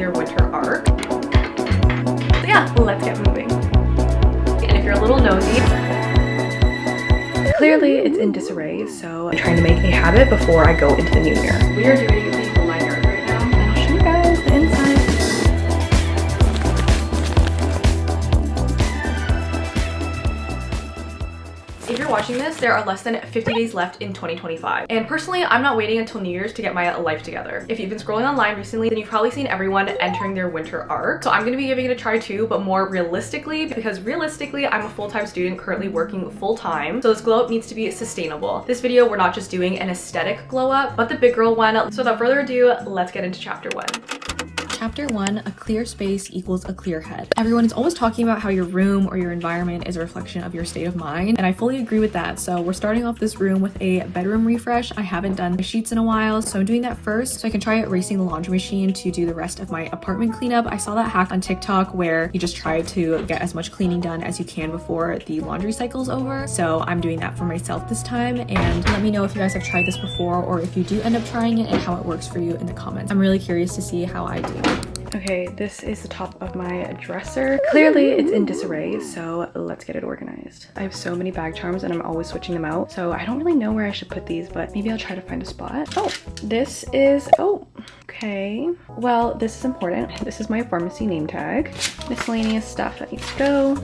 their winter arc. So yeah, let's get moving. And if you're a little nosy, clearly it's in disarray, so I'm trying to make a habit before I go into the new year. We are doing the line art right now, and I'll show you guys the inside. If you're watching this, there are less than 50 days left in 2025. And personally, I'm not waiting until New Year's to get my life together. If you've been scrolling online recently, then you've probably seen everyone entering their winter arc. So I'm gonna be giving it a try too, but more realistically, because realistically, I'm a full-time student currently working full-time. So this glow up needs to be sustainable. This video, we're not just doing an aesthetic glow up, but the big girl one. So without further ado, let's get into chapter 1. Chapter 1, a clear space equals a clear head. Everyone is always talking about how your room or your environment is a reflection of your state of mind, and I fully agree with that. So we're starting off this room with a bedroom refresh. I haven't done my sheets in a while, so I'm doing that first so I can try erasing the laundry machine to do the rest of my apartment cleanup. I saw that hack on TikTok where you just try to get as much cleaning done as you can before the laundry cycle's over. So I'm doing that for myself this time, and let me know if you guys have tried this before or if you do end up trying it and how it works for you in the comments. I'm really curious to see how I do. Okay, this is the top of my dresser. Clearly it's in disarray, so let's get it organized. I have so many bag charms and I'm always switching them out, so I don't really know where I should put these, but maybe I'll try to find a spot. Oh, this is, oh, okay. Well, this is important. This is my pharmacy name tag. Miscellaneous stuff that needs to go.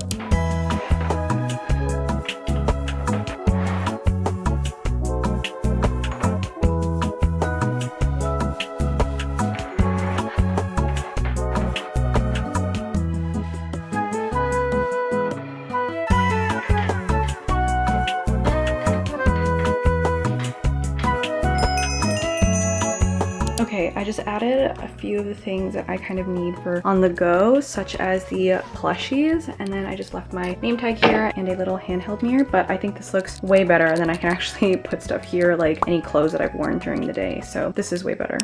Okay, I just added a few of the things that I kind of need for on the go, such as the plushies, and then I just left my name tag here and a little handheld mirror, but I think this looks way better, and then I can actually put stuff here like any clothes that I've worn during the day, so this is way better.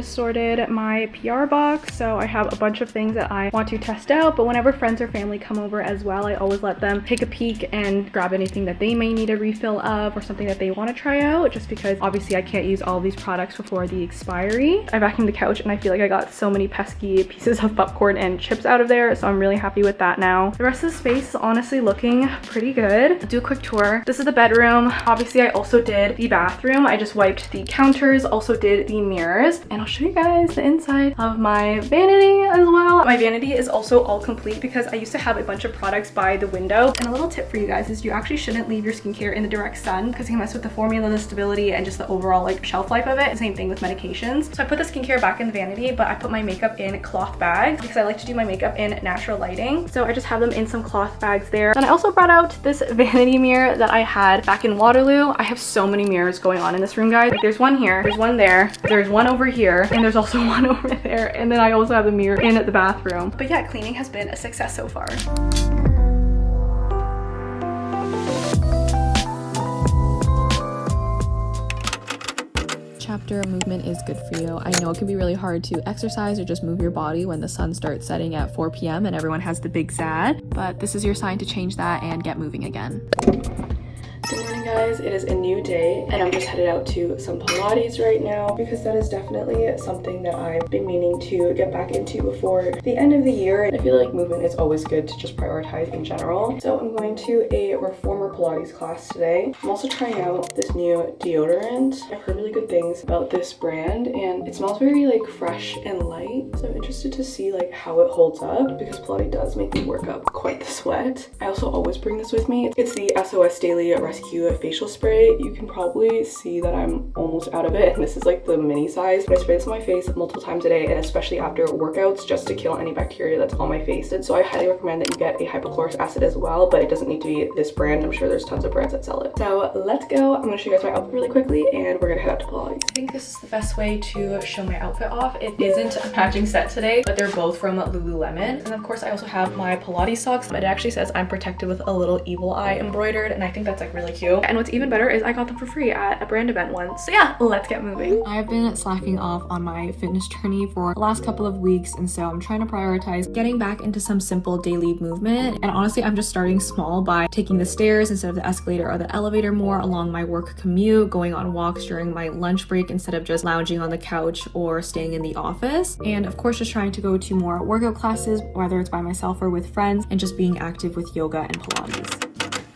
Sorted my PR box, so I have a bunch of things that I want to test out, but whenever friends or family come over as well, I always let them take a peek and grab anything that they may need a refill of or something that they want to try out, just because obviously I can't use all these products before the expiry. I vacuumed the couch and I feel like I got so many pesky pieces of popcorn and chips out of there, so I'm really happy with that now. The rest of the space is honestly looking pretty good. I'll do a quick tour. This is the bedroom. Obviously I also did the bathroom. I just wiped the counters, also did the mirrors, and I'll show you guys the inside of my vanity as well. My vanity is also all complete because I used to have a bunch of products by the window. And a little tip for you guys is you actually shouldn't leave your skincare in the direct sun because it can mess with the formula, the stability, and just the overall like shelf life of it. Same thing with medications. So I put the skincare back in the vanity, but I put my makeup in cloth bags because I like to do my makeup in natural lighting. So I just have them in some cloth bags there. And I also brought out this vanity mirror that I had back in Waterloo. I have so many mirrors going on in this room, guys. Like, there's one here, there's one there, there's one over here, and there's also one over there, and then I also have the mirror in the bathroom. But yeah, cleaning has been a success so far. Chapter movement is good for you. I know it can be really hard to exercise or just move your body when the sun starts setting at 4 p.m. and everyone has the big sad, but this is your sign to change that and get moving again. Good morning, guys, it is a new day and I'm just headed out to some Pilates right now because that is definitely something that I've been meaning to get back into before the end of the year. And I feel like movement is always good to just prioritize in general. So I'm going to a reformer Pilates class today. I'm also trying out this new deodorant. I've heard really good things about this brand and it smells very like fresh and light. So I'm interested to see like how it holds up because Pilates does make me work up quite the sweat. I also always bring this with me. It's the SOS Daily Rescue Facial Spray. You can probably see that I'm almost out of it, and this is like the mini size, but I spray this on my face multiple times a day, and especially after workouts, just to kill any bacteria that's on my face. And so I highly recommend that you get a hypochlorous acid as well, but it doesn't need to be this brand. I'm sure there's tons of brands that sell it. So let's go. I'm gonna show you guys my outfit really quickly and we're gonna head out to Pilates. I think this is the best way to show my outfit off. It isn't a matching set today, but they're both from Lululemon. And of course I also have my Pilates socks, but it actually says I'm protected with a little evil eye embroidered, and I think that's like really cute. And what's even better is I got them for free at a brand event once. So yeah, let's get moving. I've been slacking off on my fitness journey for the last couple of weeks, and so I'm trying to prioritize getting back into some simple daily movement. And honestly, I'm just starting small by taking the stairs instead of the escalator or the elevator more along my work commute, going on walks during my lunch break instead of just lounging on the couch or staying in the office. And of course, just trying to go to more workout classes, whether it's by myself or with friends, and just being active with yoga and Pilates.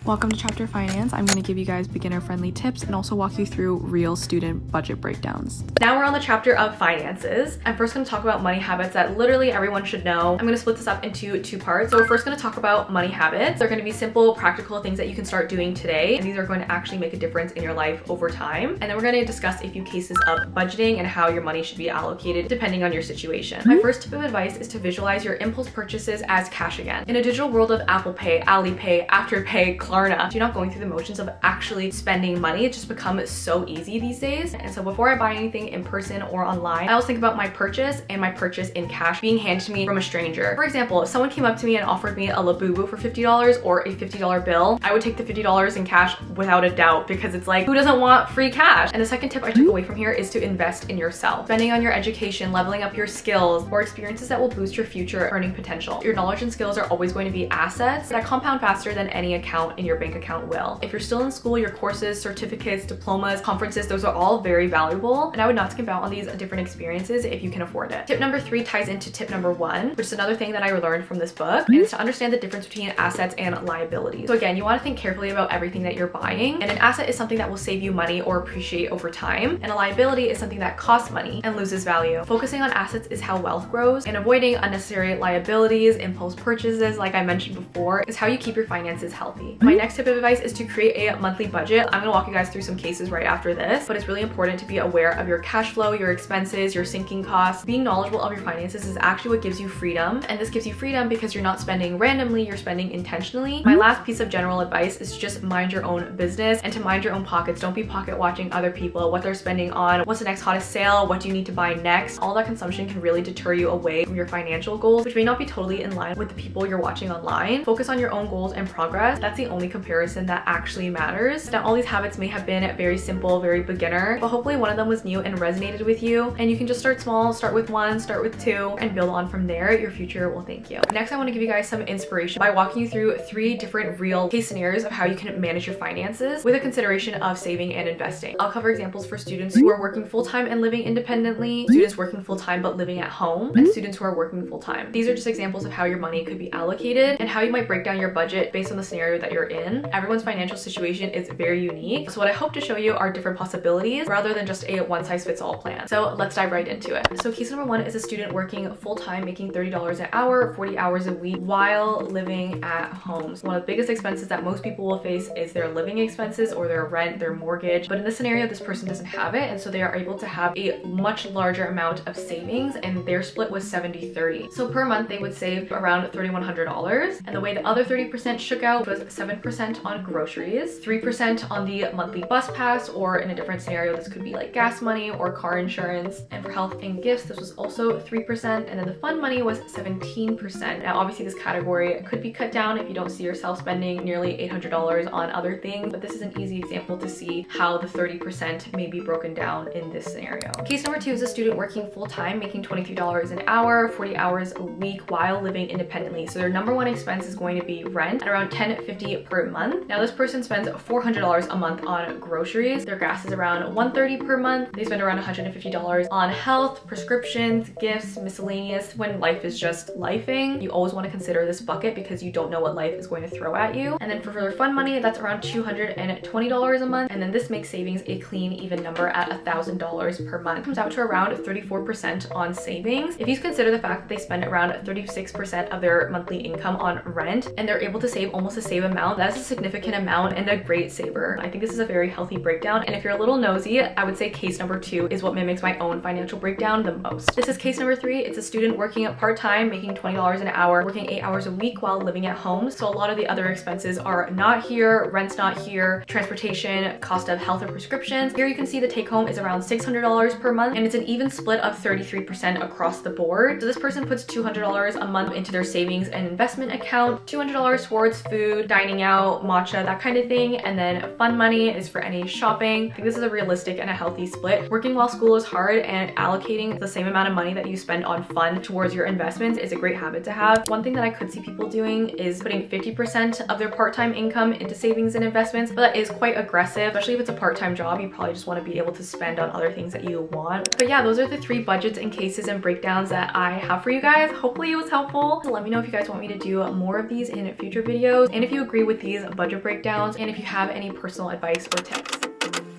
Welcome to Chapter Finance. I'm going to give you guys beginner-friendly tips and also walk you through real student budget breakdowns. Now we're on the chapter of finances. I'm first going to talk about money habits that literally everyone should know. I'm going to split this up into two parts. So we're first going to talk about money habits. They're going to be simple, practical things that you can start doing today, and these are going to actually make a difference in your life over time. And then we're going to discuss a few cases of budgeting and how your money should be allocated depending on your situation. My first tip of advice is to visualize your impulse purchases as cash again. In a digital world of Apple Pay, Alipay, Afterpay, Klarna, you're not going through the motions of actually spending money. It just becomes so easy these days. And so before I buy anything in person or online, I always think about my purchase and my purchase in cash being handed to me from a stranger. For example, if someone came up to me and offered me a Labubu for $50 or a $50 bill, I would take the $50 in cash without a doubt because it's like, who doesn't want free cash? And the second tip I took away from here is to invest in yourself. Spending on your education, leveling up your skills, or experiences that will boost your future earning potential. Your knowledge and skills are always going to be assets that compound faster than any account in your bank account will. If you're still in school, your courses, certificates, diplomas, conferences, those are all very valuable, and I would not skip out on these different experiences if you can afford it. Tip number 3 ties into tip number 1, which is another thing that I learned from this book, and it's to understand the difference between assets and liabilities. So again, you want to think carefully about everything that you're buying, and an asset is something that will save you money or appreciate over time, and a liability is something that costs money and loses value. Focusing on assets is how wealth grows, and avoiding unnecessary liabilities, impulse purchases, like I mentioned before, is how you keep your finances healthy. My next tip of advice is to create a monthly budget. I'm gonna walk you guys through some cases right after this, but it's really important to be aware of your cash flow, your expenses, your sinking costs. Being knowledgeable of your finances is actually what gives you freedom, and this gives you freedom because you're not spending randomly, you're spending intentionally. My last piece of general advice is to just mind your own business and to mind your own pockets. Don't be pocket watching other people, what they're spending on, what's the next hottest sale, what do you need to buy next. All that consumption can really deter you away from your financial goals, which may not be totally in line with the people you're watching online. Focus on your own goals and progress. That's the only comparison that actually matters. Now, all these habits may have been very simple, very beginner, but hopefully one of them was new and resonated with you, and you can just start small, start with 1, start with 2, and build on from there. Your future will thank you. Next, I want to give you guys some inspiration by walking you through 3 different real case scenarios of how you can manage your finances with a consideration of saving and investing. I'll cover examples for students who are working full-time and living independently, students working full-time but living at home, and students who are working full-time. These are just examples of how your money could be allocated and how you might break down your budget based on the scenario that you're in. Everyone's financial situation is very unique, so what I hope to show you are different possibilities rather than just a one-size-fits-all plan. So let's dive right into it. So case number 1 is a student working full-time, making $30 an hour, 40 hours a week while living at home. So one of the biggest expenses that most people will face is their living expenses or their rent, their mortgage. But in this scenario, this person doesn't have it, and so they are able to have a much larger amount of savings, and their split was 70-30. So per month, they would save around $3,100, and the way the other 30% shook out was 7% on groceries, 3% on the monthly bus pass, or in a different scenario, this could be like gas money or car insurance. And for health and gifts, this was also 3%, and then the fun money was 17%. Now, obviously, this category could be cut down if you don't see yourself spending nearly $800 on other things, but this is an easy example to see how the 30% may be broken down in this scenario. Case number 2 is a student working full-time, making $23 an hour, 40 hours a week while living independently. So their number 1 expense is going to be rent at around 10-50 per month. Now this person spends $400 a month on groceries. Their gas is around $130 per month. They spend around $150 on health, prescriptions, gifts, miscellaneous. When life is just lifing, you always want to consider this bucket because you don't know what life is going to throw at you. And then for their fun money, that's around $220 a month. And then this makes savings a clean, even number at $1,000 per month. It comes out to around 34% on savings. If you consider the fact that they spend around 36% of their monthly income on rent and they're able to save almost the same amount, that's a significant amount and a great saver. I think this is a very healthy breakdown. And if you're a little nosy, I would say case number 2 is what mimics my own financial breakdown the most. This is case number 3. It's a student working part-time, making $20 an hour, working 8 hours a week while living at home. So a lot of the other expenses are not here, rent's not here, transportation, cost of health or prescriptions. Here you can see the take home is around $600 per month, and it's an even split of 33% across the board. So this person puts $200 a month into their savings and investment account, $200 towards food, dining out, matcha, that kind of thing, and then fun money is for any shopping. I think this is a realistic and a healthy split. Working while school is hard and allocating the same amount of money that you spend on fun towards your investments is a great habit to have. One thing that I could see people doing is putting 50% of their part-time income into savings and investments, but that is quite aggressive, especially if it's a part-time job. You probably just want to be able to spend on other things that you want. But yeah, those are the 3 budgets and cases and breakdowns that I have for you guys. Hopefully it was helpful. So let me know if you guys want me to do more of these in future videos, and if you agree with these budget breakdowns, and if you have any personal advice or tips.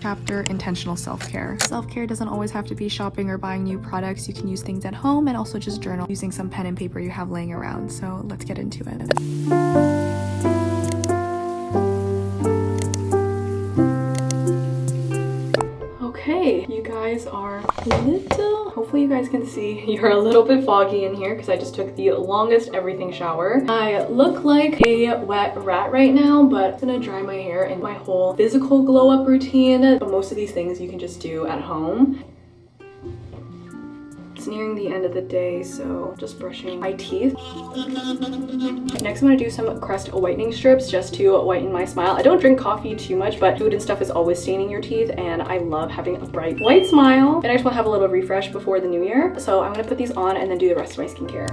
Chapter intentional self-care. Self-care doesn't always have to be shopping or buying new products. You can use things at home and also just journal using some pen and paper you have laying around. So let's get into it. Okay, you guys are hopefully you guys can see, you're a little bit foggy in here because I just took the longest everything shower. I look like a wet rat right now, but I'm gonna dry my hair and my whole physical glow up routine. But most of these things you can just do at home. It's nearing the end of the day, so just brushing my teeth. Next, I'm gonna do some Crest whitening strips just to whiten my smile. I don't drink coffee too much, but food and stuff is always staining your teeth, and I love having a bright white smile. And I just wanna have a little refresh before the new year. So I'm gonna put these on and then do the rest of my skincare.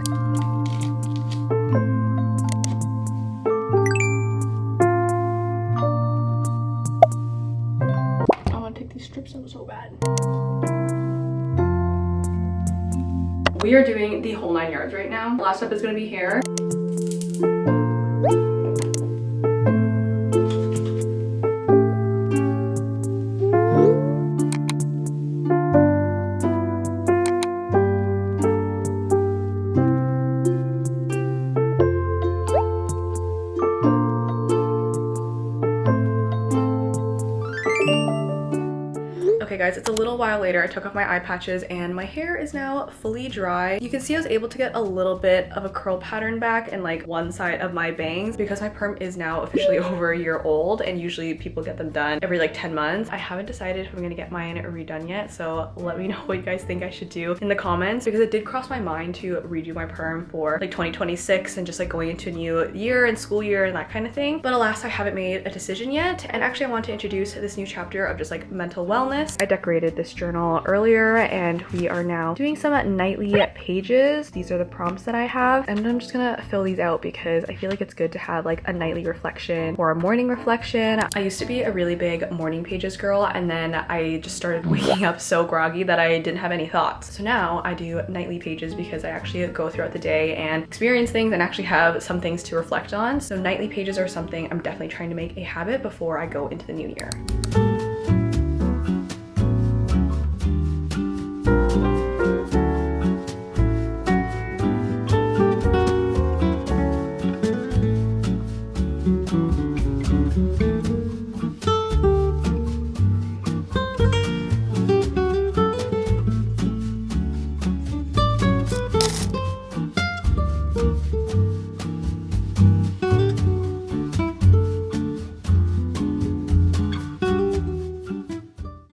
I wanna take these strips out so bad. We are doing the whole 9 yards right now. Last step is gonna be hair. Okay guys, it's a little while later. I took off my eye patches and my hair is now fully dry. You can see I was able to get a little bit of a curl pattern back in like one side of my bangs because my perm is now officially over a year old, and usually people get them done every like 10 months. I haven't decided if I'm gonna get mine redone yet, so let me know what you guys think I should do in the comments, because it did cross my mind to redo my perm for like 2026 and just like going into a new year and school year and that kind of thing. But alas, I haven't made a decision yet. And actually I want to introduce this new chapter of just like mental wellness. I decorated this journal earlier and we are now doing some nightly pages. These are the prompts that I have, and I'm just gonna fill these out because I feel like it's good to have like a nightly reflection or a morning reflection. I used to be a really big morning pages girl, and then I just started waking up so groggy that I didn't have any thoughts. So now I do nightly pages because I actually go throughout the day and experience things and actually have some things to reflect on. So nightly pages are something I'm definitely trying to make a habit before I go into the new year.